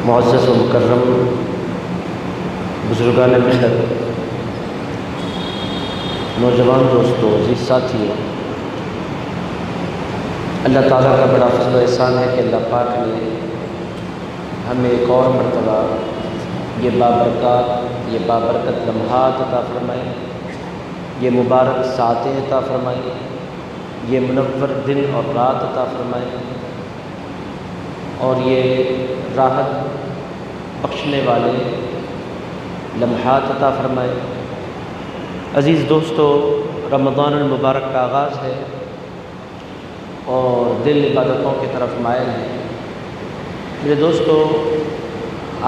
معزز و مکرم بزرگان ملت، نوجوان دوستوں، عزیز ساتھیوں، اللہ تعالیٰ کا بڑا فضل و احسان ہے کہ اللہ پاک نے ہمیں ایک اور مرتبہ یہ بابرکت لمحات عطا فرمائے، یہ مبارک ساعتیں عطا فرمائی، یہ منور دن اور رات عطا فرمائے، اور یہ راحت بخشنے والے لمحات عطا فرمائے۔ عزیز دوستو، رمضان المبارک کا آغاز ہے اور دل عبادتوں کی طرف مائل ہے۔ میرے دوستو،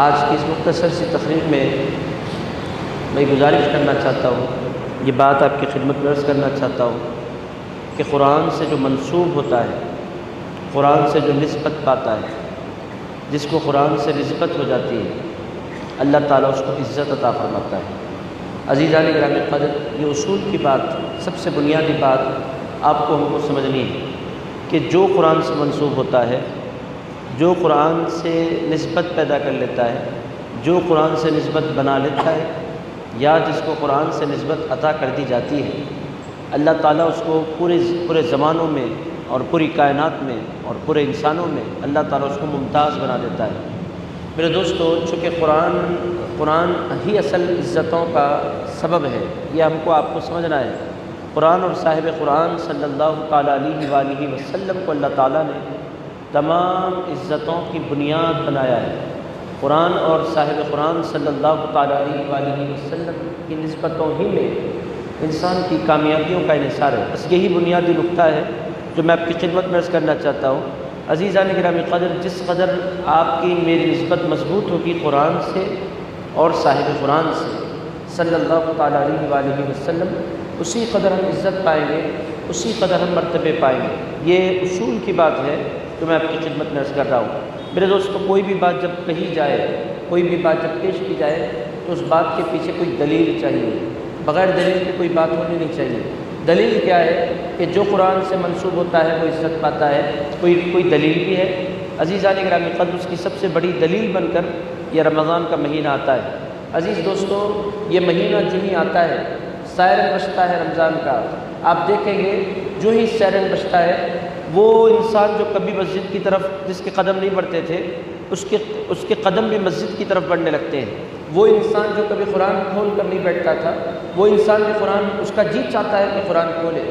آج کی اس مختصر سی تقریر میں میں گزارش کرنا چاہتا ہوں، یہ بات آپ کی خدمت میں عرض کرنا چاہتا ہوں کہ قرآن سے جو منسوب ہوتا ہے، قرآن سے جو نسبت پاتا ہے، جس کو قرآن سے نسبت ہو جاتی ہے، اللہ تعالیٰ اس کو عزت عطا فرماتا ہے۔ عزیزان گرامی قدر، یہ اصول کی بات، سب سے بنیادی بات آپ کو ہم کو سمجھنی ہے کہ جو قرآن سے منسوب ہوتا ہے، جو قرآن سے نسبت پیدا کر لیتا ہے، جو قرآن سے نسبت بنا لیتا ہے، یا جس کو قرآن سے نسبت عطا کر دی جاتی ہے، اللہ تعالیٰ اس کو پورے زمانوں میں اور پوری کائنات میں اور پورے انسانوں میں اللہ تعالیٰ اس کو ممتاز بنا دیتا ہے۔ میرے دوستو، چونکہ قرآن ہی اصل عزتوں کا سبب ہے، یہ ہم کو آپ کو سمجھنا ہے۔ قرآن اور صاحب قرآن صلی اللہ تعالیٰ علیہ وآلہ وسلم کو اللہ تعالیٰ نے تمام عزتوں کی بنیاد بنایا ہے۔ قرآن اور صاحب قرآن صلی اللہ تعالیٰ علیہ وآلہ وسلم کی نسبتوں ہی میں انسان کی کامیابیوں کا انحصار ہے۔ بس یہی بنیادی نقطہ ہے جو میں آپ کی خدمت میں عرض کرنا چاہتا ہوں۔ عزیزان گرامی قدر، جس قدر آپ کی میری نسبت مضبوط ہوگی قرآن سے اور صاحب قرآن سے صلی اللہ تعالیٰ علیہ وآلہ وسلم، اسی قدر ہم عزت پائیں گے، اسی قدر ہم مرتبے پائیں گے۔ یہ اصول کی بات ہے جو میں آپ کی خدمت میں عرض کر رہا ہوں۔ میرے دوستو، کوئی بھی بات جب کہی جائے، کوئی بھی بات جب پیش کی جائے تو اس بات کے پیچھے کوئی دلیل چاہیے، بغیر دلیل کے کوئی بات ہونی نہیں چاہیے۔ دلیل کیا ہے کہ جو قرآن سے منسوب ہوتا ہے وہ عزت پاتا ہے، کوئی دلیل بھی ہے۔ عزیزان گرامی قدر، اس کی سب سے بڑی دلیل بن کر یہ رمضان کا مہینہ آتا ہے۔ عزیز دوستو، یہ مہینہ جو ہی آتا ہے، سائرن بجتا ہے رمضان کا، آپ دیکھیں گے جو ہی سائرن بجتا ہے، وہ انسان جو کبھی مسجد کی طرف جس کے قدم نہیں بڑھتے تھے، اس کے قدم بھی مسجد کی طرف بڑھنے لگتے ہیں۔ وہ انسان جو کبھی قرآن کھول کر نہیں بیٹھتا تھا، وہ انسان بھی قرآن، اس کا جی چاہتا ہے کہ قرآن کھولے۔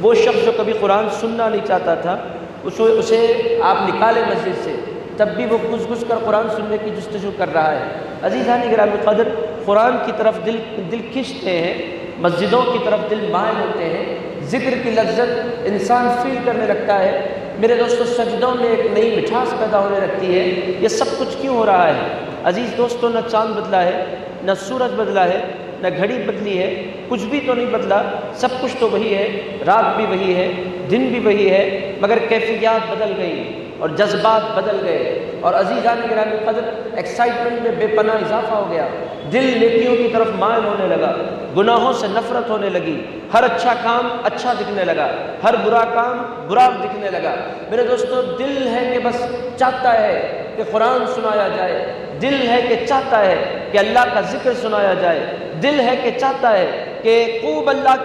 وہ شخص جو کبھی قرآن سننا نہیں چاہتا تھا، اسے آپ نکالیں مسجد سے، تب بھی وہ گھس کر قرآن سننے کی جستجو کر رہا ہے۔ عزیزان گرامی قدر، قرآن کی طرف دل کھنچتے ہیں، مسجدوں کی طرف دل مائل ہوتے ہیں، ذکر کی لذت انسان فیل کرنے لگتا ہے۔ میرے دوستو، سجدوں میں ایک نئی مٹھاس پیدا ہونے لگتی ہے۔ یہ سب کچھ کیوں ہو رہا ہے؟ عزیز دوستو، نہ چاند بدلا ہے، نہ سورج بدلا ہے، نہ گھڑی بدلی ہے، کچھ بھی تو نہیں بدلا، سب کچھ تو وہی ہے، رات بھی وہی ہے، دن بھی وہی ہے، مگر کیفیات بدل گئی اور جذبات بدل گئے، اور عزیزان گرامی قدر، ایکسائٹمنٹ میں بے پناہ اضافہ ہو گیا۔ دل نیکیوں کی طرف مائل ہونے لگا، گناہوں سے نفرت ہونے لگی، ہر اچھا کام اچھا دکھنے لگا، ہر برا کام برا دکھنے لگا۔ میرے دوستو، دل ہے کہ بس چاہتا ہے کہ قرآن سنایا جائے، دل ہے کہ چاہتا ہے کہ اللہ کا ذکر سنایا جائے، دل ہے کہ چاہتا ہے کہ خوب اللہ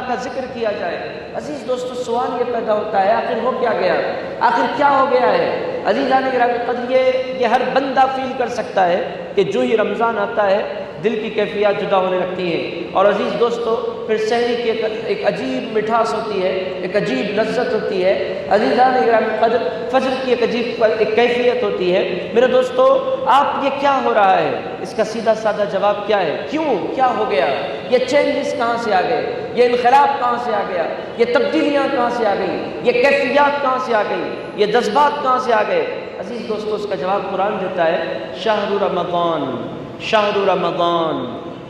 کا ذکر کیا جائے۔ عزیز دوستو، سوال یہ پیدا ہوتا ہے، آخر ہو کیا گیا؟ آخر کیا ہو گیا ہے؟ عزیزان گرامی قدر، یہ ہر بندہ فیل کر سکتا ہے کہ جو ہی رمضان آتا ہے دل کی کیفیات جدا ہونے لگتی ہیں، اور عزیز دوستو، پھر سحری کی ایک عجیب مٹھاس ہوتی ہے، ایک عجیب لذت ہوتی ہے۔ عزیزان گرامی قدر، فجر کی ایک عجیب ایک کیفیت ہوتی ہے۔ میرے دوستو، آپ یہ کیا ہو رہا ہے؟ اس کا سیدھا سادہ جواب کیا ہے؟ کیا ہو گیا؟ یہ چینجز کہاں سے آ گئے؟ یہ انقلاب کہاں سے آ گیا؟ یہ تبدیلیاں کہاں سے آ گئیں؟ یہ کیفیات کہاں سے آ گئیں؟ یہ جذبات کہاں سے آ گئے؟ عزیز دوستو، اس کا جواب قرآن دیتا ہے، شہر رمضان، شہر رمضان،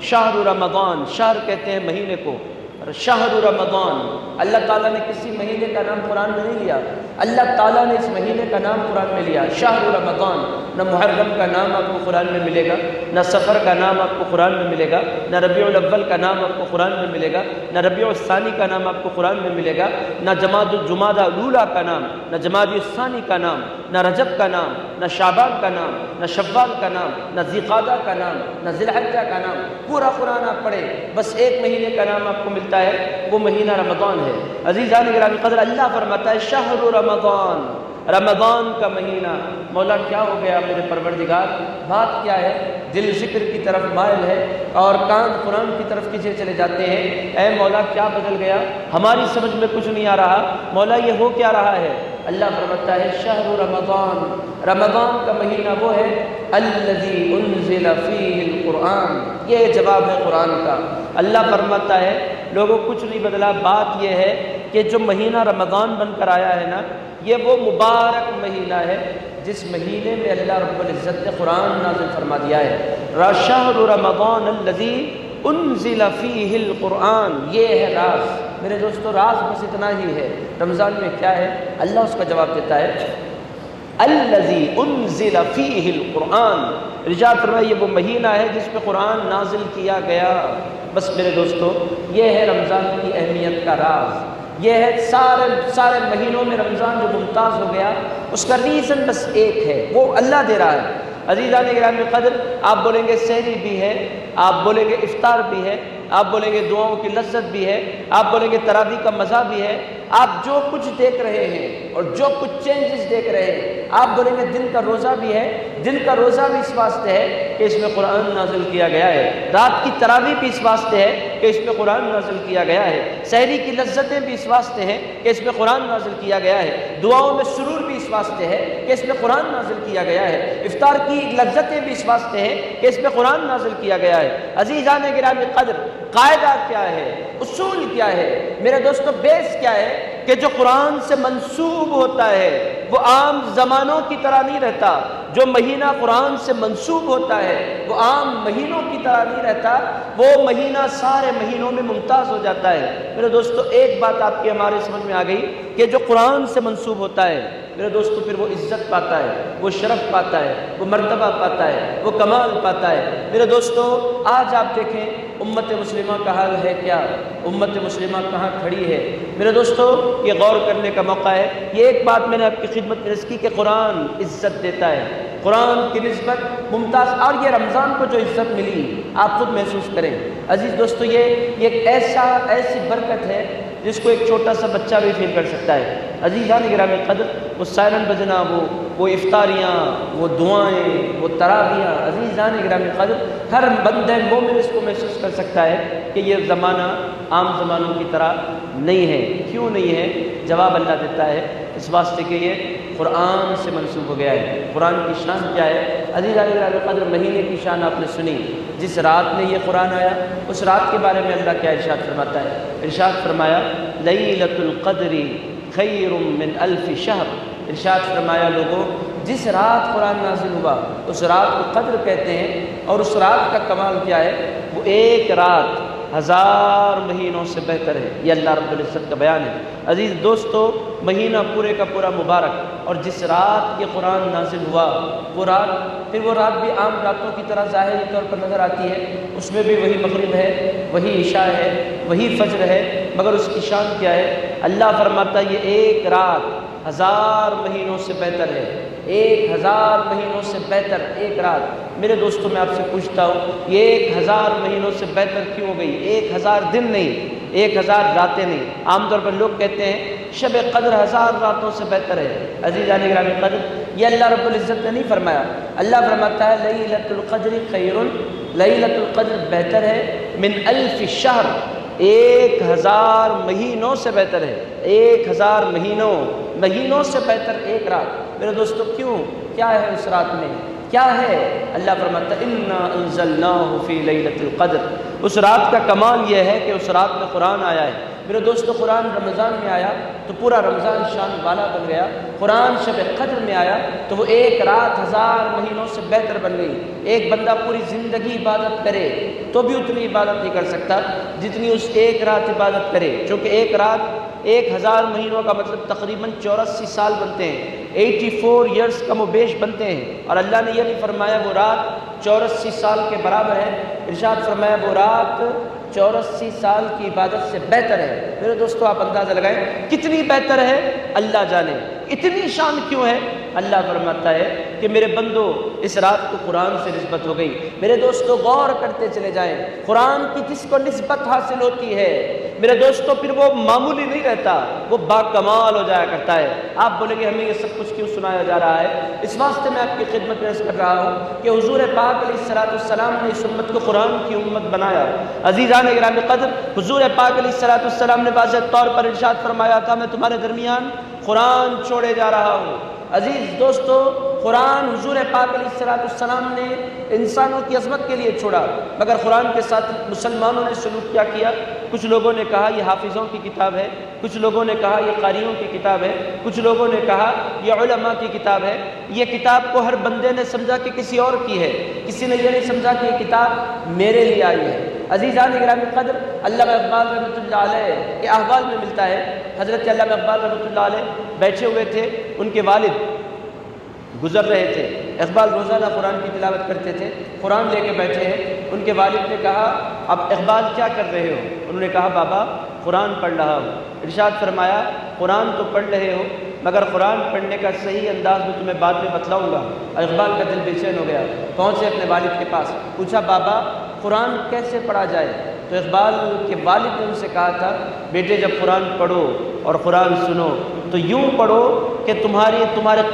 شہر رمضان، شہر کہتے ہیں مہینے کو، شہر رمضان، اللہ تعالیٰ نے کسی مہینے کا نام قرآن میں نہیں لیا، اللہ تعالیٰ نے اس مہینے کا نام قرآن میں لیا، شہر رمضان۔ نہ محرم کا نام آپ کو قرآن میں ملے گا، نہ سفر کا نام آپ کو قرآن میں ملے گا، نہ ربیع الاول کا نام آپ کو قرآن میں ملے گا، نہ ربیع الثانی کا نام آپ کو قرآن میں ملے گا، نہ جمادی الاولیٰ کا نام، نہ جمادی الثانی کا نام، نہ رجب کا نام، نہ شعبان کا نام، نہ شوال کا نام، نہ ذی القعدہ کا نام، نہ ذی الحجہ کا نام۔ پورا قرآن آپ پڑھیں، بس ایک مہینے کا نام آپ کو ملتا ہے، وہ مہینہ رمضان ہے۔ عزیزان گرامی قدر، اللہ فرماتا ہے شہر رمضان، رمضان کا مہینہ۔ مولا کیا ہو گیا میرے پروردگار؟ بات کیا ہے؟ دل ذکر کی طرف مائل ہے اور کان قرآن کی طرف کھینچے چلے جاتے ہیں۔ اے مولا کیا بدل گیا؟ ہماری سمجھ میں کچھ نہیں آ رہا، مولا یہ ہو کیا رہا ہے؟ اللہ فرماتا ہے شہر رمضان، رمضان کا مہینہ وہ ہے الذی انزل فیہ القرآن۔ یہ جواب ہے قرآن کا۔ اللہ فرماتا ہے لوگوں کچھ نہیں بدلا، بات یہ ہے کہ جو مہینہ رمضان بن کر آیا ہے نا، یہ وہ مبارک مہینہ ہے جس مہینے میں اللہ رب العزت نے قرآن نازل فرما دیا ہے۔ شہر رمضان الذی انزل فیہ القرآن، یہ ہے راز۔ میرے دوستو راز بس اتنا ہی ہے۔ رمضان میں کیا ہے؟ اللہ اس کا جواب دیتا ہے الذی انزل فیہ القرآن۔ ارشاد فرمایا یہ وہ مہینہ ہے جس پہ قرآن نازل کیا گیا۔ بس میرے دوستو یہ ہے رمضان کی اہمیت کا راز۔ یہ ہے سارے مہینوں میں رمضان جو ممتاز ہو گیا، اس کا ریزن بس ایک ہے، وہ اللہ دے رہا ہے۔ عزیزان گرامی قدر، آپ بولیں گے سحری بھی ہے، آپ بولیں گے افطار بھی ہے، آپ بولیں گے دعاؤں کی لذت بھی ہے، آپ بولیں گے تراویح کا مزہ بھی ہے، آپ جو کچھ دیکھ رہے ہیں اور جو کچھ چینجز دیکھ رہے ہیں، آپ بولیں گے دن کا روزہ بھی ہے، دن کا روزہ بھی اس واسطے ہے کہ اس میں قرآن نازل کیا گیا ہے، رات کی تراویح بھی اس واسطے ہے کہ اس میں قرآن نازل کیا گیا ہے، سحری کی لذتیں بھی اس واسطے ہیں کہ اس میں قرآن نازل کیا گیا ہے، دعاؤں میں سرور بھی اس واسطے ہے کہ اس میں قرآن نازل کیا گیا ہے، افطار کی لذتیں بھی اس واسطے ہیں کہ اس میں قرآن نازل کیا گیا ہے۔ عزیزان گرامی قدر، قاعدہ کیا ہے؟ اصول کیا ہے؟ میرے دوستو بیس کیا ہے؟ کہ جو قرآن سے منسوب ہوتا ہے وہ عام زمانوں کی طرح نہیں رہتا، جو مہینہ قرآن سے منسوب ہوتا ہے وہ عام مہینوں کی طرح نہیں رہتا، وہ مہینہ سارے مہینوں میں ممتاز ہو جاتا ہے۔ میرے دوستو ایک بات آپ کی ہمارے سمجھ میں آ گئی کہ جو قرآن سے منسوب ہوتا ہے میرے دوستو پھر وہ عزت پاتا ہے، وہ شرف پاتا ہے، وہ مرتبہ پاتا ہے، وہ کمال پاتا ہے۔ میرے دوستو آج آپ دیکھیں امت مسلمہ کا حال ہے کیا؟ امت مسلمہ کہاں کھڑی ہے؟ میرے دوستو یہ غور کرنے کا موقع ہے۔ یہ ایک بات میں نے آپ کی خدمت میں عرض کی کہ قرآن عزت دیتا ہے، قرآن کی نسبت ممتاز، اور یہ رمضان کو جو عزت ملی آپ خود محسوس کریں۔ عزیز دوستو یہ ایک ایسی برکت ہے جس کو ایک چھوٹا سا بچہ بھی فیل کر سکتا ہے۔ عزیزان گرامی قدر، وہ سائرن بجنا، وہ افطاریاں، وہ دعائیں، وہ تراویحاں، عزیزان گرامی قدر ہر بندہ مومن اس کو محسوس کر سکتا ہے کہ یہ زمانہ عام زمانوں کی طرح نہیں ہے۔ کیوں نہیں ہے؟ جواب اللہ دیتا ہے اس واسطے کہ یہ قرآن سے منسوب ہو گیا ہے۔ قرآن کی شان کیا ہے؟ عزیزان گرامی قدر مہینے کی شان آپ نے سنی، جس رات میں یہ قرآن آیا اس رات کے بارے میں اللہ کیا ارشاد فرماتا ہے؟ ارشاد فرمایا لیلۃ القدر خیر من الف شہر۔ ارشاد فرمایا لوگوں جس رات قرآن نازل ہوا اس رات کو قدر کہتے ہیں، اور اس رات کا کمال کیا ہے؟ وہ ایک رات 1000 مہینوں سے بہتر ہے۔ یہ اللہ رب العزت کا بیان ہے۔ عزیز دوستو مہینہ پورے کا پورا مبارک، اور جس رات یہ قرآن نازل ہوا وہ رات بھی عام راتوں کی طرح ظاہری طور پر نظر آتی ہے، اس میں بھی وہی مغرب ہے، وہی عشاء ہے، وہی فجر ہے، مگر اس کی شان کیا ہے؟ اللہ فرماتا ہے یہ ایک رات 1000 مہینوں سے بہتر ہے، 1000 مہینوں سے بہتر ایک رات۔ میرے دوستوں میں آپ سے پوچھتا ہوں یہ 1000 مہینوں سے بہتر کیوں ہو گئی؟ 1000 دن نہیں، 1000 راتیں نہیں۔ عام طور پر لوگ کہتے ہیں شب قدر 1000 راتوں سے بہتر ہے۔ عزیزان گرامی قدر یہ اللہ رب العزت نے نہیں فرمایا، اللہ فرماتا ہے لیلۃ القدر خیر، لیلۃ القدر بہتر ہے من الف شہر، 1000 مہینوں سے بہتر ہے، 1000 مہینوں سے بہتر ایک رات۔ میرے دوستو کیوں؟ کیا ہے اس رات میں؟ کیا ہے؟ اللہ فرماتا ہے انا انزلناہ فی لیلۃ القدر۔ اس رات کا کمال یہ ہے کہ اس رات میں قرآن آیا ہے۔ میرے دوستو قرآن رمضان میں آیا تو پورا رمضان شان والا بن گیا، قرآن شب قدر میں آیا تو وہ ایک رات 1000 مہینوں سے بہتر بن گئی۔ ایک بندہ پوری زندگی عبادت کرے تو بھی اتنی عبادت نہیں کر سکتا جتنی اس ایک رات عبادت کرے، چونکہ ایک رات 1000 مہینوں کا مطلب تقریباً 84 سال بنتے ہیں، 84 ایئرس کم و بیش بنتے ہیں، اور اللہ نے یہ نہیں فرمایا وہ رات 84 سال کے برابر ہے، ارشاد فرمایا وہ رات 84 سال کی عبادت سے بہتر ہے۔ میرے دوستو آپ اندازہ لگائیں کتنی بہتر ہے، اللہ جانے اتنی شان کیوں ہے۔ اللہ فرماتا ہے کہ میرے بندو اس رات کو قرآن سے نسبت ہو گئی۔ میرے دوستو غور کرتے چلے جائیں، قرآن کی جس کو نسبت حاصل ہوتی ہے میرے دوستو پھر وہ معمولی نہیں رہتا، وہ باکمال ہو جایا کرتا ہے۔ آپ بولیں گے ہمیں یہ سب کچھ کیوں سنایا جا رہا ہے؟ اس واسطے میں آپ کی خدمت میں عرض کر رہا ہوں کہ حضور پاک علیہ السلام نے اس امت کو قرآن کی امت بنایا۔ عزیزان گرامی قدر، حضور پاک علیہ السلام نے واضح طور پر ارشاد فرمایا تھا میں تمہارے درمیان قرآن چھوڑے جا رہا ہوں۔ عزیز دوستو قرآن حضور پاک علیہ السلام نے انسانوں کی عظمت کے لیے چھوڑا، مگر قرآن کے ساتھ مسلمانوں نے سلوک کیا کیا؟ کچھ لوگوں نے کہا یہ حافظوں کی کتاب ہے، کچھ لوگوں نے کہا یہ قاریوں کی کتاب ہے، کچھ لوگوں نے کہا یہ علماء کی کتاب ہے۔ یہ کتاب کو ہر بندے نے سمجھا کہ کسی اور کی ہے، کسی نے یہ نہیں سمجھا کہ یہ کتاب میرے لیے آئی ہے۔ عزیزان گرامی قدر، علامہ اقبال رحمۃ اللہ علیہ کے احوال میں ملتا ہے، حضرت علامہ اقبال رحمۃ اللہ علیہ بیٹھے ہوئے تھے، ان کے والد گزر رہے تھے۔ اقبال روزانہ قرآن کی تلاوت کرتے تھے، قرآن لے کے بیٹھے ہیں۔ ان کے والد نے کہا اب اقبال کیا کر رہے ہو؟ انہوں نے کہا بابا قرآن پڑھ رہا ہوں۔ ارشاد فرمایا قرآن تو پڑھ رہے ہو مگر قرآن پڑھنے کا صحیح انداز میں تمہیں بعد میں بتلاؤں گا۔ اقبال کا دل بے چین ہو گیا، پہنچے اپنے والد کے پاس، پوچھا بابا قرآن کیسے پڑھا جائے؟ تو اقبال کے والد نے ان سے کہا تھا بیٹے جب قرآن پڑھو اور قرآن سنو تو یوں پڑھو کہ تمہارے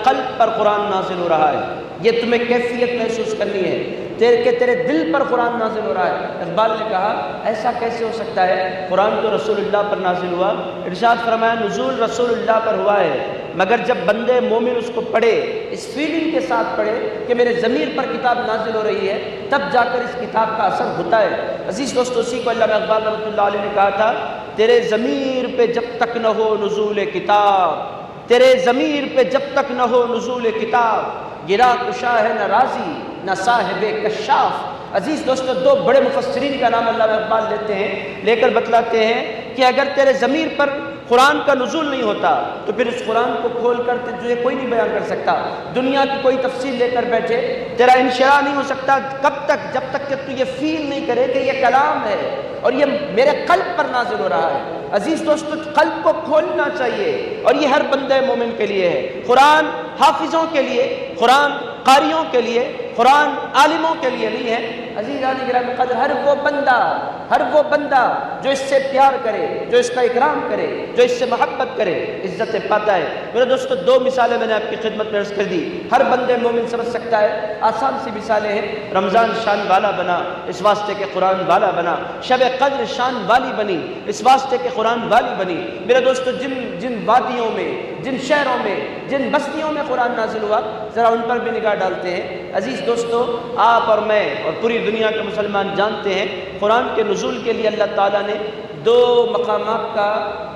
قلب پر قرآن نازل ہو رہا ہے، یہ تمہیں کیفیت محسوس کرنی ہے تیرے دل پر قرآن نازل ہو رہا ہے۔ اقبال نے کہا ایسا کیسے ہو سکتا ہے؟ قرآن تو رسول اللہ پر نازل ہوا۔ ارشاد فرمایا نزول رسول اللہ پر ہوا ہے مگر جب بندے مومن اس کو پڑھے، اس فیلنگ کے ساتھ پڑھے کہ میرے ضمیر پر کتاب نازل ہو رہی ہے، تب جا کر اس کتاب کا اثر ہوتا ہے۔ عزیز دوستو اسی کو علامہ اقبال رحمۃ اللہ علیہ نے کہا تھا تیرے ضمیر پہ جب تک نہ ہو نزول کتاب، تیرے ضمیر پہ جب تک نہ ہو نزول کتاب، گرا کشا ہے نہ راضی نہ صاحب کشاف۔ عزیز دوستو دو بڑے مفسرین کا نام علامہ اقبال لیتے ہیں، لے کر بتلاتے ہیں کہ اگر تیرے ضمیر پر قرآن کا نزول نہیں ہوتا تو پھر اس قرآن کو کھول کر تجھے کوئی نہیں بیان کر سکتا، دنیا کی کوئی تفسیر لے کر بیٹھے تیرا انشراح نہیں ہو سکتا کب تک؟ جب تک کہ تو یہ فیل نہیں کرے کہ یہ کلام ہے اور یہ میرے قلب پر نازل ہو رہا ہے۔ عزیز دوستو قلب کو کھولنا چاہیے اور یہ ہر بندے مومن کے لیے ہے۔ قرآن حافظوں کے لیے، قرآن قاریوں کے لیے، قرآن عالموں کے لیے نہیں ہے۔ عزیزان گرامی قدر ہر وہ بندہ جو اس سے پیار کرے، جو اس کا اکرام کرے، جو اس سے محبت کرے، عزت پاتا ہے۔ میرے دوستو دو مثالیں میں نے آپ کی خدمت میں عرض کر دی، ہر بندے مومن سمجھ سکتا ہے، آسان سی مثالیں ہیں۔ رمضان شان والا بنا اس واسطے کہ قرآن والا بنا، شب قدر شان والی بنی اس واسطے کہ قرآن والی بنی۔ میرے دوستو جن وادیوں میں، جن شہروں میں، جن بستیوں میں قرآن نازل ہوا ذرا ان پر بھی نگاہ ڈالتے ہیں۔ عزیز دوستو آپ اور میں اور پوری دنیا کے مسلمان جانتے ہیں قرآن کے نزول کے لیے اللہ تعالیٰ نے دو مقامات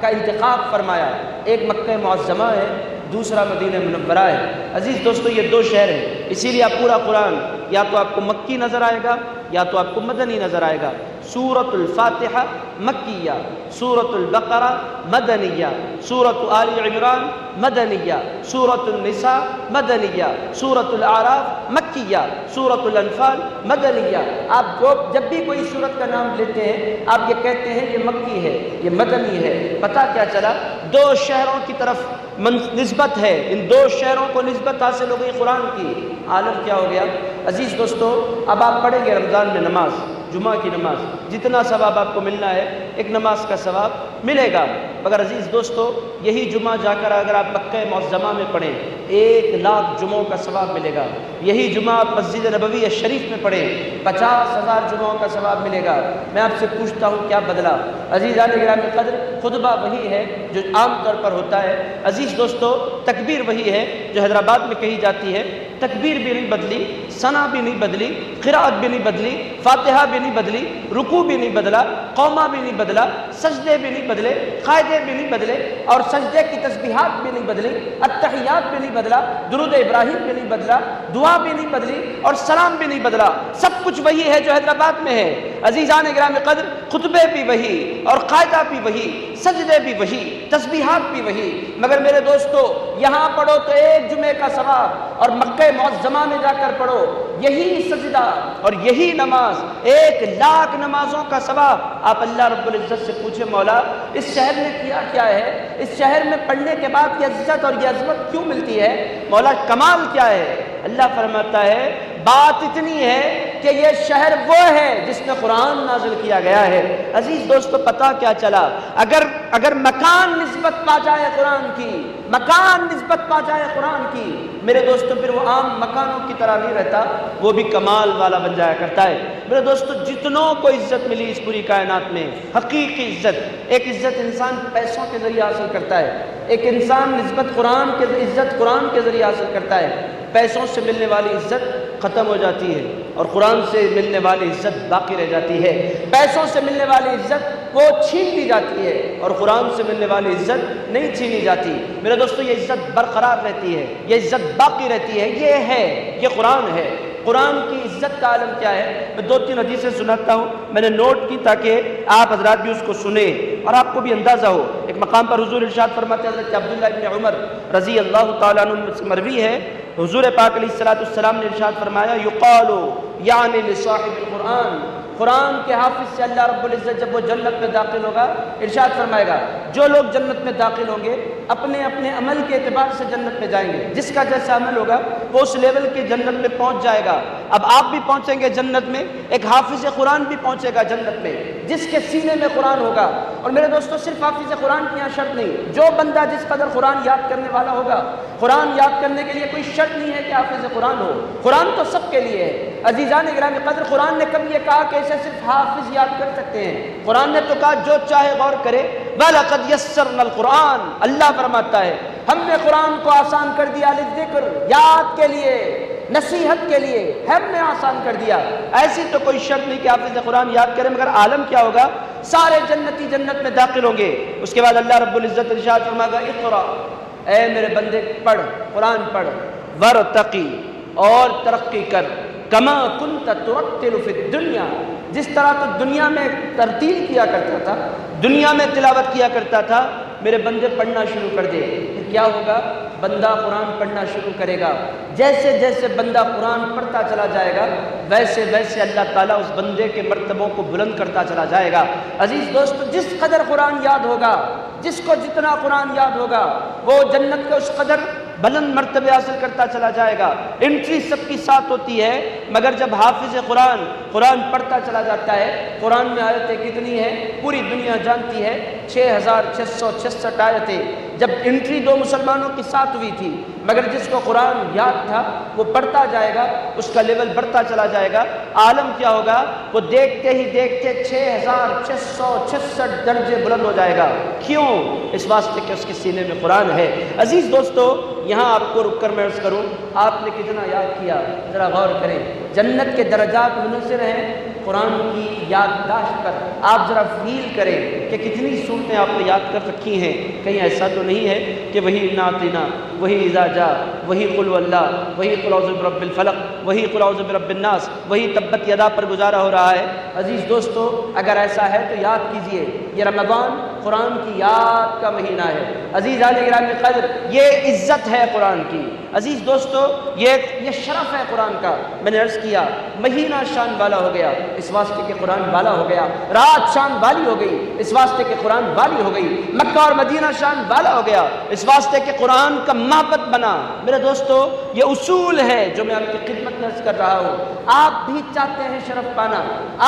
کا انتخاب فرمایا، ایک مکہ معظمہ ہے، دوسرا مدینہ منورہ ہے۔ عزیز دوستو یہ دو شہر ہیں، اسی لیے آپ پورا قرآن یا تو آپ کو مکی نظر آئے گا یا تو آپ کو مدنی نظر آئے گا۔ سورۃ الفاتحہ مکیہ، سورۃ البقرہ مدنیہ، سورۃ آل عمران مدنیہ، سورۃ النساء مدنیہ، سورۃ الاعراف مکیہ، سورۃ الانفال مدنیہ۔ آپ جب بھی کوئی سورت کا نام لیتے ہیں آپ یہ کہتے ہیں یہ مکی ہے، یہ مدنی ہے۔ پتہ کیا چلا؟ دو شہروں کی طرف نسبت ہے، ان دو شہروں کو نسبت حاصل ہو گئی قرآن کی۔ عالم کیا ہو گیا؟ عزیز دوستو اب آپ پڑھیں گے رمضان میں نماز، جمعہ کی نماز، جتنا ثواب آپ کو ملنا ہے ایک نماز کا ثواب ملے گا، مگر عزیز دوستو یہی جمعہ جا کر اگر آپ مکہ معظمہ میں پڑھیں 1,00,000 جمعوں کا ثواب ملے گا۔ یہی جمعہ آپ مسجد نبوی شریف میں پڑھیں 50,000 جمعوں کا ثواب ملے گا۔ میں آپ سے پوچھتا ہوں کیا بدلا؟ عزیزان گرامی قدر خطبہ وہی ہے جو عام طور پر ہوتا ہے، عزیز دوستو تکبیر وہی ہے جو حیدرآباد میں کہی جاتی ہے، تکبیر بھی نہیں بدلی، ثنا بھی نہیں بدلی، قرات بھی نہیں بدلی، فاتحہ بھی نہیں بدلی، رکوع بھی نہیں بدلا، قومہ بھی نہیں بدلا، سجدے بھی نہیں بدلے، قاعدے بھی نہیں بدلے، اور سجدے کی تسبیحات بھی نہیں بدلی، التحیات بھی نہیں بدلا، درود ابراہیم بھی نہیں بدلا، دعا بھی نہیں بدلی، اور سلام بھی نہیں بدلا۔ سب کچھ وہی ہے جو حیدرآباد میں ہے۔ عزیزان گرامی قدر، خطبے بھی وہی اور قاعدہ بھی وہی، سجدے بھی وہی، تسبیحات بھی وہی، مگر میرے دوستو یہاں پڑھو تو ایک جمعے کا ثواب، اور مکہ معظمہ میں جا کر پڑھو یہی سجدہ اور یہی نماز 1,00,000 نمازوں کا ثواب۔ آپ اللہ رب العزت سے پوچھیں مولا اس شہر نے کیا کیا ہے، اس شہر میں پڑھنے کے بعد یہ عزت اور یہ عظمت کیوں ملتی ہے، مولا کمال کیا ہے؟ اللہ فرماتا ہے بات اتنی ہے کہ یہ شہر وہ ہے جس میں قرآن نازل کیا گیا ہے۔ عزیز دوستو پتہ کیا چلا، اگر مکان نسبت پا جائے قرآن کی، مکان نسبت پا جائے قرآن کی، میرے دوستو پھر وہ عام مکانوں کی طرح نہیں رہتا، وہ بھی کمال والا بن جایا کرتا ہے۔ میرے دوستو جتنوں کو عزت ملی اس پوری کائنات میں، حقیقی عزت، ایک عزت انسان پیسوں کے ذریعے حاصل کرتا ہے، ایک انسان نسبت قرآن کے عزت قرآن کے ذریعے حاصل کرتا ہے۔ پیسوں سے ملنے والی عزت ختم ہو جاتی ہے اور قرآن سے ملنے والی عزت باقی رہ جاتی ہے۔ پیسوں سے ملنے والی عزت وہ چھین لی جاتی ہے اور قرآن سے ملنے والی عزت نہیں چھینی جاتی۔ میرے دوستو یہ عزت برقرار رہتی ہے، یہ عزت باقی رہتی ہے، یہ قرآن ہے۔ قرآن کی عزت کا عالم کیا ہے؟ میں 2-3 حدیثیں سناتا ہوں، میں نے نوٹ کی تاکہ آپ حضرات بھی اس کو سنیں اور آپ کو بھی اندازہ ہو۔ ایک مقام پر حضور ارشاد فرماتے ہیں، حضرت عبداللہ ابن عمر رضی اللہ تعالیٰ عنہ سے مروی ہے، حضور پاک علیہ السلام نے ارشاد فرمایا یقال یعنی لصاحب القرآن، قرآن کے حافظ سے اللہ رب العزت جب وہ جنت میں داخل ہوگا ارشاد فرمائے گا جو لوگ جنت میں داخل ہوں گے اپنے اپنے عمل کے اعتبار سے جنت میں جائیں گے، جس کا جیسا عمل ہوگا وہ اس لیول کی جنت میں پہنچ جائے گا۔ اب آپ بھی پہنچیں گے جنت میں، ایک حافظ قرآن بھی پہنچے گا جنت میں جس کے سینے میں قرآن ہوگا۔ اور میرے دوستو صرف حافظ قرآن کی یہاں شرط نہیں، جو بندہ جس قدر قرآن یاد کرنے والا ہوگا، قرآن یاد کرنے کے لیے کوئی شرط نہیں ہے کہ حافظ قرآن ہو، قرآن تو سب کے لیے ہے۔ عزیزان گرامی قدر، قرآن نے کب یہ کہا کہ اسے صرف حافظ یاد کر سکتے ہیں؟ قرآن نے تو کہا جو چاہے غور کرے۔ وَلَقَدْ يَسَّرْنَا الْقُرْآنَ، اللہ فرماتا ہے ہم نے قرآن کو آسان کر دیا، للذکر، یاد کے لیے، نصیحت کے لیے ہم نے آسان کر دیا۔ ایسی تو کوئی شرط نہیں کہ حافظ قرآن یاد کریں، مگر عالم کیا ہوگا؟ سارے جنتی جنت میں داخل ہوں گے۔ اس کے بعد اللہ رب العزت ارشاد فرمائے گا اقرا، اے میرے بندے پڑھ، قرآن پڑھ، ورتقی، اور ترقی کر، کما کنت ترتل فی الدنیا، جس طرح تو دنیا میں ترتیل کیا کرتا تھا، دنیا میں تلاوت کیا کرتا تھا، میرے بندے پڑھنا شروع کر دے۔ پھر کیا ہوگا؟ بندہ قرآن پڑھنا شروع کرے گا، جیسے جیسے بندہ قرآن پڑھتا چلا جائے گا ویسے ویسے اللہ تعالیٰ اس بندے کے مرتبوں کو بلند کرتا چلا جائے گا۔ عزیز دوستو جس قدر قرآن یاد ہوگا، جس کو جتنا قرآن یاد ہوگا، وہ جنت کے اس قدر بلند مرتبے حاصل کرتا چلا جائے گا۔ انٹری سب کی ساتھ ہوتی ہے، مگر جب حافظ قرآن پڑھتا چلا جاتا ہے، قرآن میں آیتیں کتنی ہیں پوری دنیا جانتی ہے، 6666 آیتیں۔ جب انٹری 2 مسلمانوں کی ساتھ ہوئی تھی، مگر جس کو قرآن یاد تھا وہ پڑھتا جائے گا، اس کا لیول بڑھتا چلا جائے گا۔ عالم کیا ہوگا؟ وہ دیکھتے ہی دیکھتے 6666 درجے بلند ہو جائے گا۔ کیوں؟ اس واسطے کہ اس کے سینے میں قرآن ہے۔ عزیز دوستو یہاں آپ کو رک کر میں عرض کروں، آپ نے کتنا یاد کیا، ذرا غور کریں۔ جنت کے درجات منحصر ہیں قرآن کی یادداشت پر۔ آپ ذرا فیل کریں کہ کتنی صورتیں آپ نے یاد کر رکھی ہیں۔ کہیں ایسا تو نہیں ہے کہ وہی ناتینا، وہی اذا جاء، وہی قل واللہ، وہی قل اعوذ برب الفلق، وہی قل اعوذ برب الناس، وہی تبت یدا پر گزارا ہو رہا ہے۔ عزیز دوستو اگر ایسا ہے تو یاد کیجئے، یہ رمضان قرآن کی یاد کا مہینہ ہے۔ عزیزان گرامی قدر، یہ عزت ہے قرآن کی۔ عزیز دوستو یہ شرف ہے قرآن کا۔ میں نے عرض کیا مہینہ شان والا ہو گیا اس واسطے کہ قرآن والا ہو گیا، رات شان والی ہو گئی اس واسطے کہ قرآن والی ہو گئی، مکہ اور مدینہ شان والا ہو گیا اس واسطے کہ قرآن کا محبت بنا۔ میرے دوستو یہ اصول ہے جو میں آپ کی خدمت میں عرض کر رہا ہوں۔ آپ بھی چاہتے ہیں شرف پانا،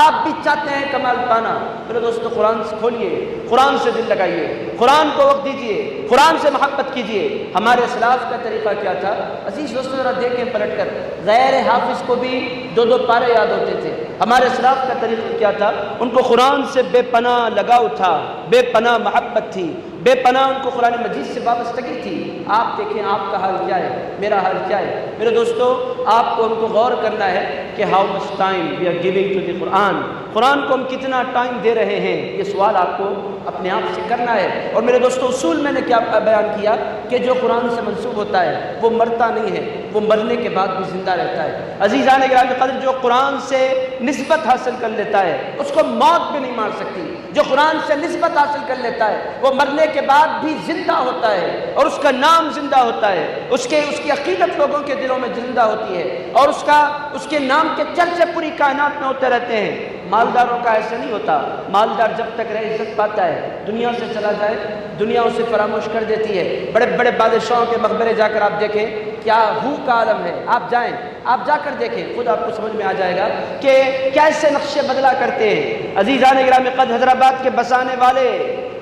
آپ بھی چاہتے ہیں کمال پانا، میرے دوستو قرآن سے کھولیے، قرآن سے دل لگائیے، قرآن کو وقت دیجئے، قرآن سے محبت کیجئے۔ ہمارے اسلاف کا طریقہ کیا تھا؟ عزیز دوستو ذرا دیکھیں پلٹ کر، غیر حافظ کو بھی 2 پارے یاد ہوتے تھے۔ ہمارے اسلاف کا طریقہ کیا تھا؟ ان کو قرآن سے بے پناہ لگاؤ تھا، بے پناہ محبت تھی، بے پناہ ان کو قرآن مجید سے وابستگی تھی۔ آپ دیکھیں آپ کا حال کیا ہے، میرا حال کیا ہے۔ میرے دوستو، آپ کو ہم کو غور کرنا ہے کہ how much time we are giving to the Quran, Quran کو ہم کتنا ٹائم دے رہے ہیں، یہ سوال آپ کو اپنے آپ سے کرنا ہے۔ اور میرے دوستو، اصول میں نے کیا بیان کیا کہ جو قرآن سے منسوب ہوتا ہے وہ مرتا نہیں ہے، وہ مرنے کے بعد بھی زندہ رہتا ہے۔ عزیزان گرامی قدر، جو قرآن سے نسبت حاصل کر لیتا ہے اس کو موت بھی نہیں مار سکتی۔ جو قرآن سے نسبت حاصل کر لیتا ہے وہ مرنے کے بعد بھی زندہ ہوتا ہے اور اس کا نام زندہ ہوتا ہے، اس کی عقیدت لوگوں کے دلوں میں زندہ ہوتی ہے اور اس کے نام کے چرچے پوری کائنات میں ہوتے رہتے ہیں۔ مالداروں کا ایسا نہیں ہوتا، مالدار جب تک رہے عزت پاتا ہے، دنیا سے چلا جائے دنیا اسے فراموش کر دیتی ہے۔ بڑے بڑے بادشاہوں کے مقبرے جا کر آپ دیکھیں کیا ہو کا عالم ہے، آپ جائیں، آپ جا کر دیکھیں، خود آپ کو سمجھ میں آ جائے گا کہ کیسے نقشے بدلا کرتے ہیں۔ عزیزان گرامی قدر، حیدرآباد کے بسانے والے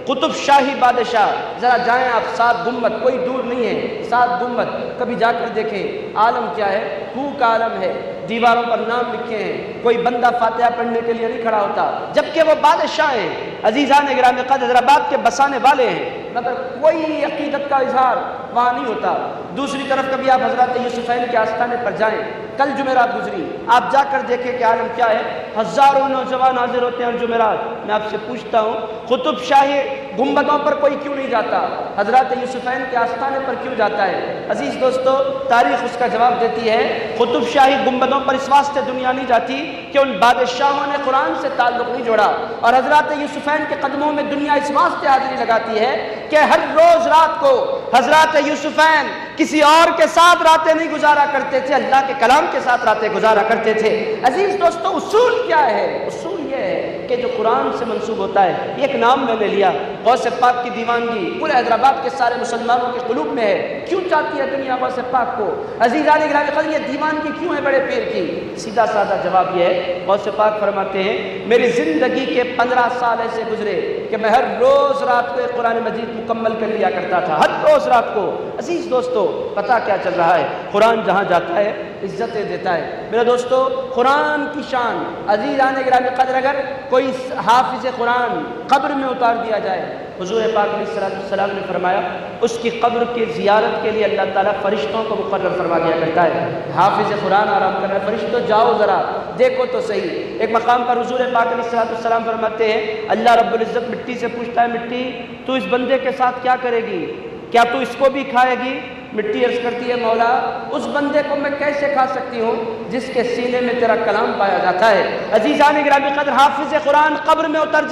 قطب شاہی بادشاہ، ذرا جائیں آپ، 7 گنبد کوئی دور نہیں ہے، 7 گنبد کبھی جا کر دیکھیں، عالم کیا ہے، ہو کا عالم ہے، دیواروں پر نام لکھے ہیں، کوئی بندہ فاتحہ پڑھنے کے لیے نہیں کھڑا ہوتا، جبکہ وہ بادشاہ ہیں۔ عزیزان گرامی قدر، حیدرآباد کے بسانے والے ہیں، مگر کوئی عقیدت کا اظہار وہاں نہیں ہوتا۔ دوسری طرف کبھی آپ حضرات یوسفین کے آستانے پر جائیں، کل جمعرات گزری، آپ جا کر دیکھیں کہ عالم کیا ہے، ہزاروں نوجوان حاضر ہوتے ہیں جمعرات۔ میں آپ سے پوچھتا ہوں، قطب شاہی گنبدوں پر کوئی کیوں نہیں جاتا، حضرات یوسفین کے آستانے پر کیوں جاتا ہے؟ عزیز دوستو، تاریخ اس کا جواب دیتی ہے، قطب شاہی گنبدوں پر اس واسطے دنیا نہیں جاتی کہ ان بادشاہوں نے قرآن سے تعلق نہیں جوڑا، اور حضرات یوسفین کے قدموں میں دنیا اس واسطے حاضری لگاتی ہے کہ ہر روز رات کو حضرات یوسفین کسی اور کے ساتھ راتیں نہیں گزارا کرتے تھے، اللہ کے کلام کے ساتھ راتیں گزارا کرتے تھے۔ عزیز دوستو، اصول کیا ہے؟ اصول یہ ہے کہ جو قرآن سے منسوب ہوتا ہے، ایک نام میں نے لیا، غوث پاک کی دیوانگی پورے حیدرآباد کے سارے مسلمانوں کے قلوب میں ہے۔ کیوں چاہتی ہے دنیا غوث پاک کو؟ عزیزان گرامی قدر، یہ دیوانگی کیوں ہے بڑے پیر کی؟ سیدھا سادہ جواب یہ ہے، غوث پاک فرماتے ہیں میری زندگی کے 15 سال ایسے گزرے کہ میں ہر روز رات کو ایک قرآن مجید مکمل کر لیا کرتا تھا، ہر روز رات کو۔ عزیز دوستو، پتہ کیا چل رہا ہے؟ قرآن جہاں جاتا ہے عزتیں دیتا ہے۔ میرے دوستو، قرآن کی شان، عزیزان گرامی قدر، اگر کوئی حافظ قرآن قبر میں اتار دیا جائے، حضور پاک علیہ السلام نے فرمایا اس کی قبر کی زیارت کے لیے اللہ تعالیٰ فرشتوں کو مقرر فرما دیا کرتا ہے۔ حافظ قرآن آرام کر رہا ہے، فرشتوں جاؤ ذرا دیکھو تو صحیح۔ ایک مقام پر حضور پاک علیہ السلام فرماتے ہیں، اللہ رب العزت مٹی سے پوچھتا ہے، مٹی تو اس بندے کے ساتھ کیا کرے گی؟ کیا تو اس کو بھی کھائے گی؟ مٹی عرض کرتی ہے، مولا اس بندے کو میں کیسے کھا سکتی ہوں جس کے سینے میں تیرا کلام پایا جاتا ہے۔ عزیزان گرامی قدر، حافظ قرآن قبر میں اتر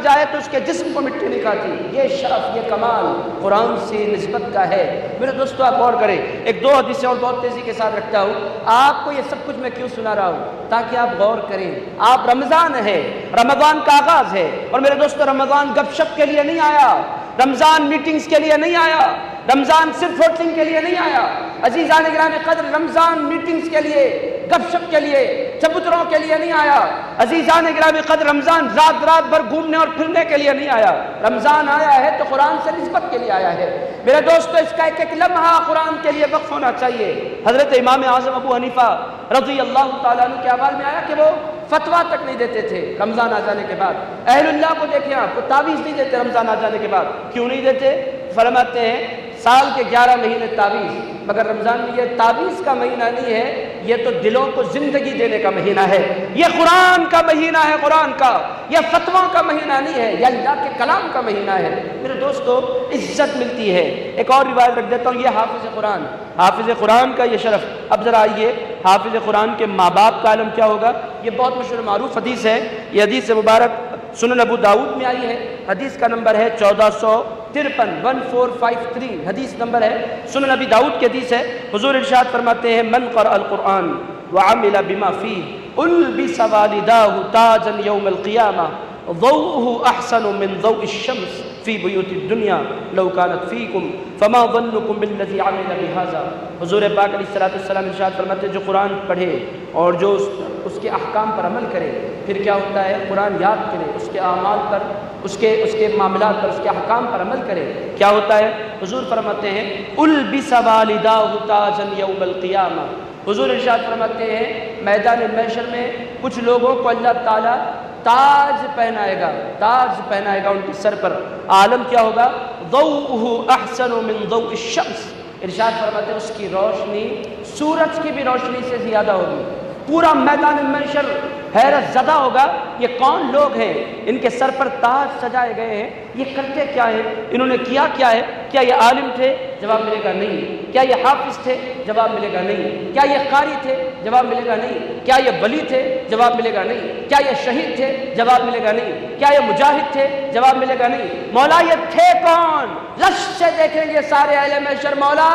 جائے تو اس کے جسم کو مٹی نہیں کھاتی۔ یہ شرف، یہ کمال قرآن سے نسبت کا ہے۔ میرے دوستو، آپ غور کریں، ایک 2 حدیثیں اور بہت تیزی کے ساتھ رکھتا ہوں۔ آپ کو یہ سب کچھ میں کیوں سنا رہا ہوں؟ تاکہ آپ غور کریں۔ آپ رمضان ہے، رمضان کا آغاز ہے، اور میرے دوستو رمضان گپ شپ کے لیے نہیں آیا، رمضان میٹنگز کے لیے نہیں آیا، رمضان صرف ہوٹلنگ کے لیے نہیں آیا۔ عزیزان گرامی قدر، رمضان میٹنگز کے لیے، گپ شپ کے لیے، چبوتروں کے لیے نہیں آیا۔ عزیزان گرامی قدر، رمضان رات بھر گھومنے اور پھرنے کے لیے نہیں آیا۔ رمضان آیا ہے تو قرآن سے نسبت کے لیے آیا ہے۔ میرے دوستو، اس کا ایک ایک لمحہ قرآن کے لیے وقف ہونا چاہیے۔ حضرت امام اعظم ابو حنیفہ رضی اللہ تعالیٰ عنہ کے احوال میں آیا کہ وہ فتویٰ تک نہیں دیتے تھے رمضان آ جانے کے بعد۔ اہل اللہ کو دیکھیں، آپ کو تعویذ نہیں دیتے رمضان آ جانے کے بعد۔ کیوں نہیں دیتے؟ فرماتے ہیں سال کے 11 مہینے تعویذ، مگر رمضان میں یہ تعویذ کا مہینہ نہیں ہے، یہ تو دلوں کو زندگی دینے کا مہینہ ہے۔ یہ قرآن کا مہینہ ہے، قرآن کا، یہ فتووں کا مہینہ نہیں ہے، یہ اللہ کے کلام کا مہینہ ہے۔ میرے دوستو، عزت ملتی ہے۔ ایک اور روایت رکھ دیتا ہوں، یہ حافظ قرآن کا یہ شرف۔ اب ذرا آئیے، حافظ قرآن کے ماں باپ کا عالم کیا ہوگا؟ یہ بہت مشہور معروف حدیث ہے۔ یہ حدیث مبارک سنن ابو داؤد میں آئی ہے، حدیث کا نمبر ہے 1453، 1453 حدیث نمبر ہے، سنن ابی داؤد کی حدیث ہے۔ حضور ارشاد فرماتے ہیں، من قرأ القرآن وعمل بما فيه البس والداه تاجا يوم القيامة ضوءه احسن من ضوء الشمس في بيوت الدنيا لو كانت فيكم فما ظنكم بالذي عمل بهذا۔ حضور پاک علیہ السلام ارشاد فرماتے ہیں، جو قرآن پڑھے اور جو اس کے احکام پر عمل کرے، پھر کیا ہوتا ہے؟ قرآن یاد کرے، اس کے اعمال پر، اس کے معاملات پر، اس کے احکام پر عمل کرے، کیا ہوتا ہے؟ حضور فرماتے ہیں، البس والداه تاجا يوم القيامة۔ حضور ارشاد فرماتے ہیں، میدان محشر میں کچھ لوگوں کو اللہ تعالیٰ تاج پہنائے گا، تاج پہنائے گا ان کے سر پر۔ عالم کیا ہوگا؟ ضوءہ احسن من ضوء الشمس، ارشاد فرماتے ہیں اس کی روشنی سورج کی بھی روشنی سے زیادہ ہوگی۔ پورا میدان محشر حیرت زدہ ہوگا، یہ کون لوگ ہیں؟ ان کے سر پر تاج سجائے گئے ہیں، یہ کرتے کیا ہے؟ انہوں نے کیا کیا ہے؟ کیا یہ عالم تھے؟ جواب ملے گا نہیں۔ کیا یہ حافظ تھے؟ جواب ملے گا نہیں۔ کیا یہ قاری تھے؟ جواب ملے گا نہیں۔ کیا یہ ولی تھے؟ جواب ملے گا نہیں۔ کیا یہ شہید تھے؟ جواب ملے گا نہیں۔ کیا یہ مجاہد تھے؟ جواب ملے گا نہیں۔ مولا یہ تھے کون؟ لش سے دیکھیں گے سارے اہل محشر، مولا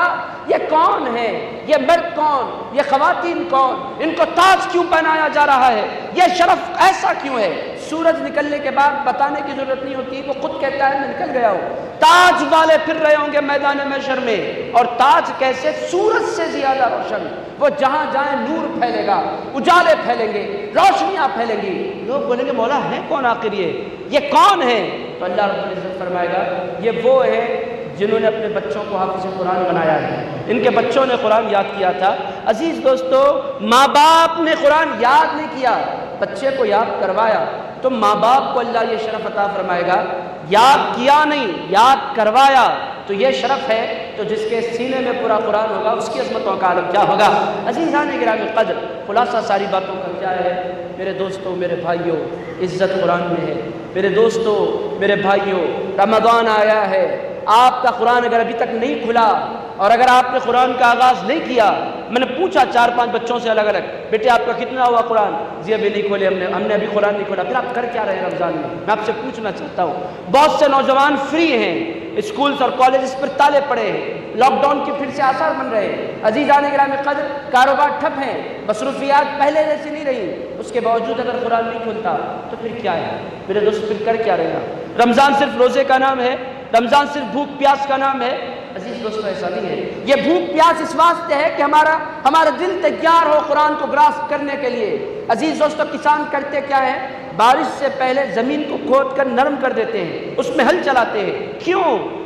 یہ کون ہے؟ یہ مرد کون؟ یہ خواتین کون؟ ان کو تاج کیوں پہنایا جا رہا ہے؟ یہ شرف ایسا کیوں ہے؟ سورج نکلنے کے بعد بتانے کی ضرورت نہیں ہوتی، وہ خود کہتا ہے میں نکل گیا ہوں۔ تاج والے پھر رہے ہوں گے میدان محشر میں، اور تاج کیسے؟ سورج سے زیادہ روشن۔ وہ جہاں جائیں نور پھیلے گا، اجالے پھیلیں گے، روشنیاں پھیلیں گی۔ لوگ بولیں گے مولا ہے کون آخر یہ کون ہے؟ تو اللہ رب العزت فرمائے گا یہ وہ ہے جنہوں نے اپنے بچوں کو حافظ قرآن بنایا ہے، ان کے بچوں نے قرآن یاد کیا تھا۔ عزیز دوستو، ماں باپ نے قرآن یاد نہیں کیا، بچے کو یاد کروایا، تو ماں باپ کو اللہ یہ شرف عطا فرمائے گا۔ یاد کیا نہیں، یاد کروایا، تو یہ شرف ہے۔ تو جس کے سینے میں پورا قرآن ہوگا اس کی عظمتوں کا عالم کیا ہوگا؟ عزیزان گرامی قدر، خلاصہ ساری باتوں کا کیا ہے؟ میرے دوستوں، میرے بھائیوں، عزت قرآن میں ہے۔ میرے دوستوں، میرے بھائیوں، رمضان آیا ہے، آپ کا قرآن اگر ابھی تک نہیں کھلا اور اگر آپ نے قرآن کا آغاز نہیں کیا، میں نے پوچھا 4-5 بچوں سے الگ الگ، بیٹے آپ کا کتنا ہوا قرآن؟ جی ابھی نہیں کھولے ہم نے ابھی قرآن نہیں کھولا۔ پھر آپ کر کیا رہے ہیں رمضان میں آپ سے پوچھنا چاہتا ہوں۔ بہت سے نوجوان فری ہیں، اسکولز اور کالجز پر تالے پڑے ہیں، لاک ڈاؤن کے پھر سے آثار بن رہے ہیں۔ عزیزان گرامی قدر، کاروبار ٹھپ ہیں، مصروفیات پہلے جیسی نہیں رہی، اس کے باوجود اگر قرآن نہیں کھلتا تو پھر کیا ہے؟ میرے دوست پھر کر کیا رہے ہیں؟ رمضان صرف روزے کا نام ہے؟ رمضان صرف بھوک پیاس کا نام ہے؟ عزیز دوستو ایسا نہیں ہے۔ یہ بھوک پیاس اس واسطے ہے کہ ہمارا دل تیار ہو قرآن کو گراسپ کرنے کے لیے۔ عزیز دوستو، کسان کرتے کیا ہے؟ بارش سے پہلے زمین کو کھود کر نرم کر دیتے ہیں، اس میں ہل چلاتے ہیں۔ کیوں؟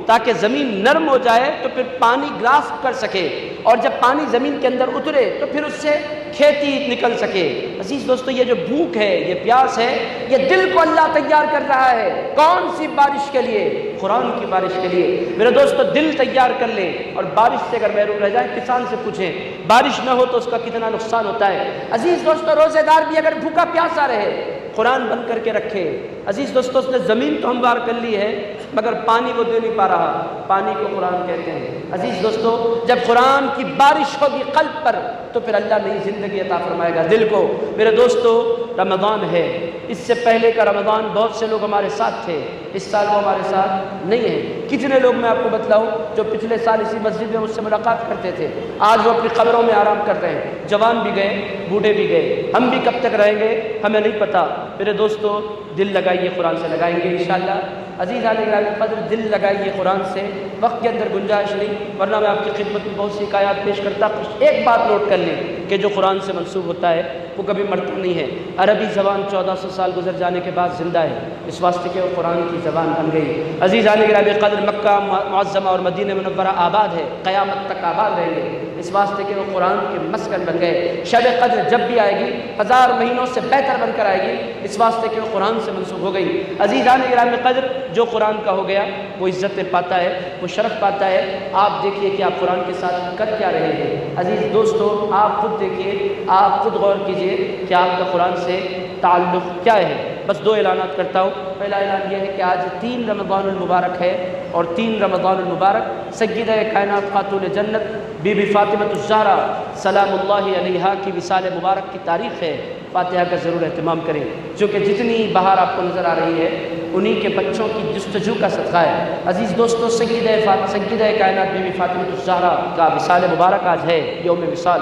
تاکہ زمین نرم ہو جائے تو پھر پانی گراسپ کر سکے، اور جب پانی زمین کے اندر اترے تو پھر اس سے کھیتی نکل سکے۔ عزیز دوستو، یہ جو بھوک ہے، یہ پیاس ہے، یہ دل کو اللہ تیار کر رہا ہے۔ کون سی بارش کے لیے؟ قرآن کی بارش کے لیے۔ میرے دوستو، دل تیار کر لیں، اور بارش سے اگر محروم رہ جائیں کسان سے پوچھیں، بارش نہ ہو تو اس کا کتنا نقصان ہوتا ہے۔ عزیز دوستو، روزے دار بھی اگر بھوکا پیاسا رہے، قرآن بند کر کے رکھے۔ عزیز دوستو، اس نے زمین تو ہموار کر لی ہے مگر پانی وہ دے نہیں پا رہا، پانی کو قرآن کہتے ہیں۔ عزیز دوستو، جب قرآن کی بارش ہوگی قلب پر تو پھر اللہ نئی زندگی عطا فرمائے گا دل کو۔ میرے دوستو، رمضان ہے، اس سے پہلے کا رمضان بہت سے لوگ ہمارے ساتھ تھے، اس سال وہ ہمارے ساتھ نہیں ہیں۔ کتنے لوگ میں آپ کو بتلاؤں جو پچھلے سال اسی مسجد میں مجھ سے ملاقات کرتے تھے، آج وہ اپنی قبروں میں آرام کر رہے ہیں۔ جوان بھی گئے، بوڑھے بھی گئے، ہم بھی کب تک رہیں گے ہمیں نہیں پتہ۔ میرے دوستو، دل لگائیے، قرآن سے لگائیں گے انشاءاللہ۔ عزیز علی گرامی قدر، دل لگائیے قرآن سے، وقت کے اندر گنجائش نہیں، ورنہ میں آپ کی خدمت میں بہت سی حکایات پیش کرتا۔ ایک بات نوٹ کر لیں کہ جو قرآن سے منسوب ہوتا ہے وہ کبھی مرتا نہیں ہے۔ عربی زبان 1400 سال گزر جانے کے بعد زندہ ہے، اس واسطے کہ وہ قرآن کی زبان بن گئی۔ عزیز علی گرامی قدر، مکہ معظمہ اور مدینہ منورہ آباد ہے، قیامت تک آباد رہیں گے، اس واسطے کہ وہ قرآن کے مسکن بن گئے۔ شب قدر جب بھی آئے گی 1000 مہینوں سے بہتر بن کر آئے گی، اس واسطے کہ وہ قرآن سے منسوب ہو گئی۔ عزیزان گرامی قدر، جو قرآن کا ہو گیا وہ عزت پاتا ہے، وہ شرف پاتا ہے۔ آپ دیکھیے کہ آپ قرآن کے ساتھ کر کیا رہے ہیں۔ عزیز دوستو، آپ خود دیکھیے، آپ خود غور کیجئے کہ آپ کا قرآن سے تعلق کیا ہے۔ بس 2 اعلانات کرتا ہوں۔ پہلا اعلان یہ ہے کہ آج 3 رمضان المبارک ہے، اور 3 رمضان المبارک سیدہ کائنات خاتون جنت بی بی فاطمہ الزہرا سلام اللہ علیہا کی وصال مبارک کی تاریخ ہے۔ فاتحہ کا ضرور اہتمام کریں، جو کہ جتنی بہار آپ کو نظر آ رہی ہے انہی کے بچوں کی جستجو کا صدقہ ہے۔ عزیز دوستو، سیدہ کائنات بی بی فاطمہ الزہرا کا وصال مبارک آج ہے، یوم وصال۔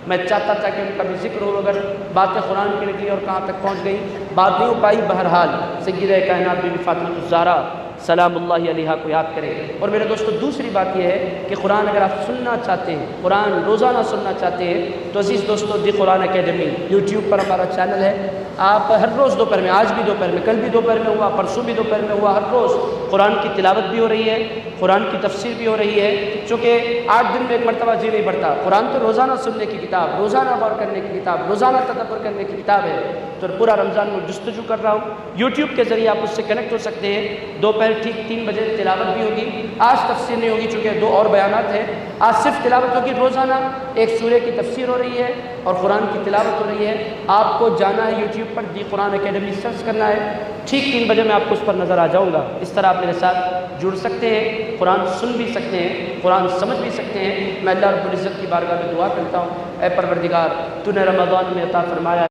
میں چاہتا تھا کہ ان کا بھی ذکر ہو، اگر باتیں قرآن کی نکلی اور کہاں تک پہنچ گئی، بات نہیں ہو پائی۔ بہرحال سیدہ کائنات بی بی فاطمہ الزہرا سلام اللہ علیہ کو یاد کریں۔ اور میرے دوستو دوسری بات یہ ہے کہ قرآن اگر آپ سننا چاہتے ہیں، قرآن روزانہ سننا چاہتے ہیں، تو عزیز دوستو دی قرآن اکیڈمی یوٹیوب پر ہمارا چینل ہے۔ آپ ہر روز دوپہر میں، آج بھی دوپہر میں، کل بھی دوپہر میں ہوا، پرسوں بھی دوپہر میں ہوا، ہر روز قرآن کی تلاوت بھی ہو رہی ہے، قرآن کی تفسیر بھی ہو رہی ہے، چونکہ 8 دن میں ایک مرتبہ جی نہیں پڑتا۔ قرآن تو روزانہ سننے کی کتاب، روزانہ غور کرنے کی کتاب، روزانہ تدبر کرنے کی کتاب ہے۔ تو پورا رمضان میں جستجو کر رہا ہوں، یوٹیوب کے ذریعے آپ اس سے کنیکٹ ہو سکتے ہیں۔ دوپہر ٹھیک 3 بجے تلاوت بھی ہوگی، آج تفسیر نہیں ہوگی چونکہ 2 اور بیانات ہیں، آج صرف تلاوت ہوگی۔ روزانہ ایک سورہ کی تفسیر ہو رہی ہے اور قرآن کی تلاوت ہو رہی ہے۔ آپ کو جانا ہے یوٹیوب پر، دی قرآن اکیڈمی سرچ کرنا ہے، ٹھیک 3 بجے میں آپ کو اس پر نظر آ جاؤں گا۔ اس طرح آپ میرے ساتھ جڑ سکتے ہیں، قرآن سن بھی سکتے ہیں، قرآن سمجھ بھی سکتے ہیں۔ میں اللہ رب العزت کی بارگاہ میں دعا کرتا ہوں، اے پروردگار تو نے رمضان میں عطا فرمایا